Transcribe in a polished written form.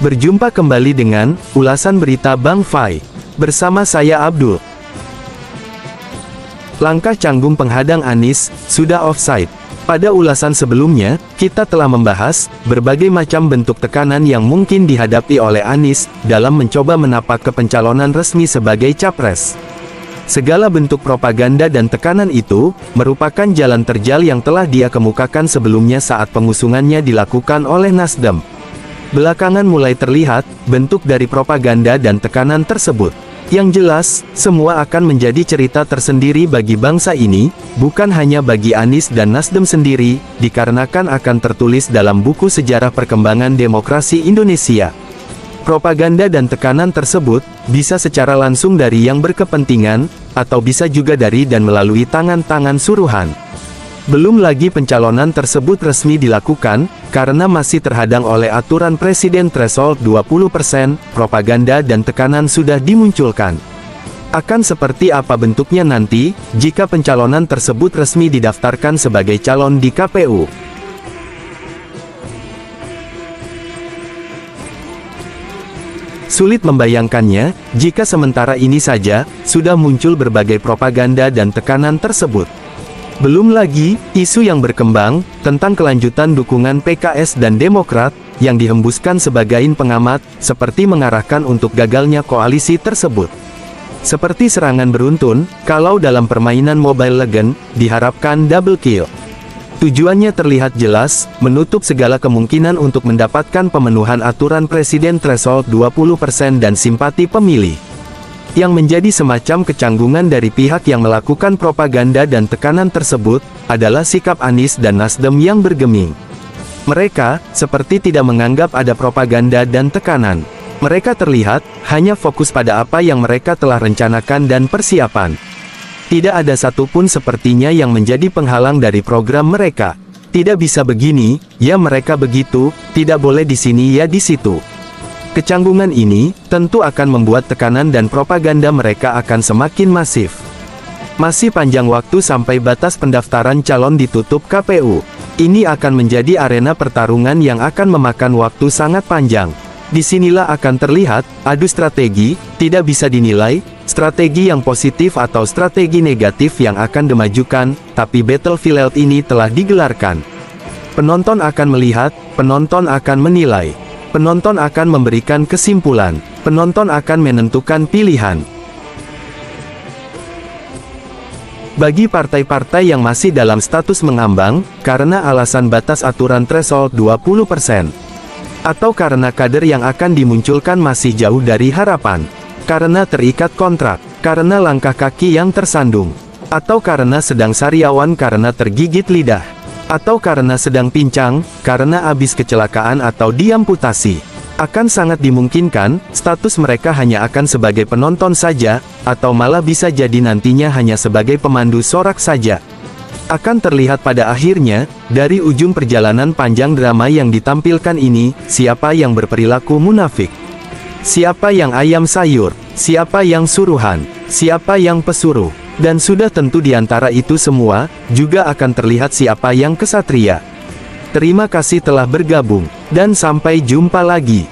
Berjumpa kembali dengan ulasan berita Bang Fai. Bersama saya Abdul. Langkah canggung penghadang Anies sudah offside. Pada ulasan sebelumnya, kita telah membahas berbagai macam bentuk tekanan yang mungkin dihadapi oleh Anies dalam mencoba menapak ke pencalonan resmi sebagai capres. Segala bentuk propaganda dan tekanan itu merupakan jalan terjal yang telah dia kemukakan sebelumnya saat pengusungannya dilakukan oleh Nasdem. Belakangan mulai terlihat bentuk dari propaganda dan tekanan tersebut. Yang jelas, semua akan menjadi cerita tersendiri bagi bangsa ini, bukan hanya bagi Anies dan Nasdem sendiri, dikarenakan akan tertulis dalam buku sejarah perkembangan demokrasi Indonesia. Propaganda dan tekanan tersebut bisa secara langsung dari yang berkepentingan, atau bisa juga dari dan melalui tangan-tangan suruhan. Belum lagi pencalonan tersebut resmi dilakukan, karena masih terhadang oleh aturan Presiden threshold 20%, propaganda dan tekanan sudah dimunculkan. Akan seperti apa bentuknya nanti, jika pencalonan tersebut resmi didaftarkan sebagai calon di KPU? Sulit membayangkannya, jika sementara ini saja, sudah muncul berbagai propaganda dan tekanan tersebut. Belum lagi, isu yang berkembang, tentang kelanjutan dukungan PKS dan Demokrat, yang dihembuskan sebagian pengamat, seperti mengarahkan untuk gagalnya koalisi tersebut. Seperti serangan beruntun, kalau dalam permainan Mobile Legends, diharapkan double kill. Tujuannya terlihat jelas, menutup segala kemungkinan untuk mendapatkan pemenuhan aturan Presiden threshold 20% dan simpati pemilih. Yang menjadi semacam kecanggungan dari pihak yang melakukan propaganda dan tekanan tersebut, adalah sikap Anies dan Nasdem yang bergeming. Mereka, seperti tidak menganggap ada propaganda dan tekanan. Mereka terlihat, hanya fokus pada apa yang mereka telah rencanakan dan persiapan. Tidak ada satupun sepertinya yang menjadi penghalang dari program mereka. Tidak bisa begini, ya mereka begitu, tidak boleh di sini ya di situ. Kecanggungan ini, tentu akan membuat tekanan dan propaganda mereka akan semakin masif. Masih panjang waktu sampai batas pendaftaran calon ditutup KPU. Ini akan menjadi arena pertarungan yang akan memakan waktu sangat panjang. Disinilah akan terlihat, adu strategi, tidak bisa dinilai, strategi yang positif atau strategi negatif yang akan dimajukan, tapi battlefield ini telah digelarkan. Penonton akan melihat, penonton akan menilai. Penonton akan memberikan kesimpulan, penonton akan menentukan pilihan. Bagi partai-partai yang masih dalam status mengambang, karena alasan batas aturan threshold 20%, atau karena kader yang akan dimunculkan masih jauh dari harapan, karena terikat kontrak, karena langkah kaki yang tersandung, atau karena sedang sariawan karena tergigit lidah, atau karena sedang pincang, karena habis kecelakaan atau diamputasi. Akan sangat dimungkinkan, status mereka hanya akan sebagai penonton saja, atau malah bisa jadi nantinya hanya sebagai pemandu sorak saja. Akan terlihat pada akhirnya, dari ujung perjalanan panjang drama yang ditampilkan ini, siapa yang berperilaku munafik, siapa yang ayam sayur, siapa yang suruhan, siapa yang pesuruh. Dan sudah tentu di antara itu semua, juga akan terlihat siapa yang kesatria. Terima kasih telah bergabung, dan sampai jumpa lagi.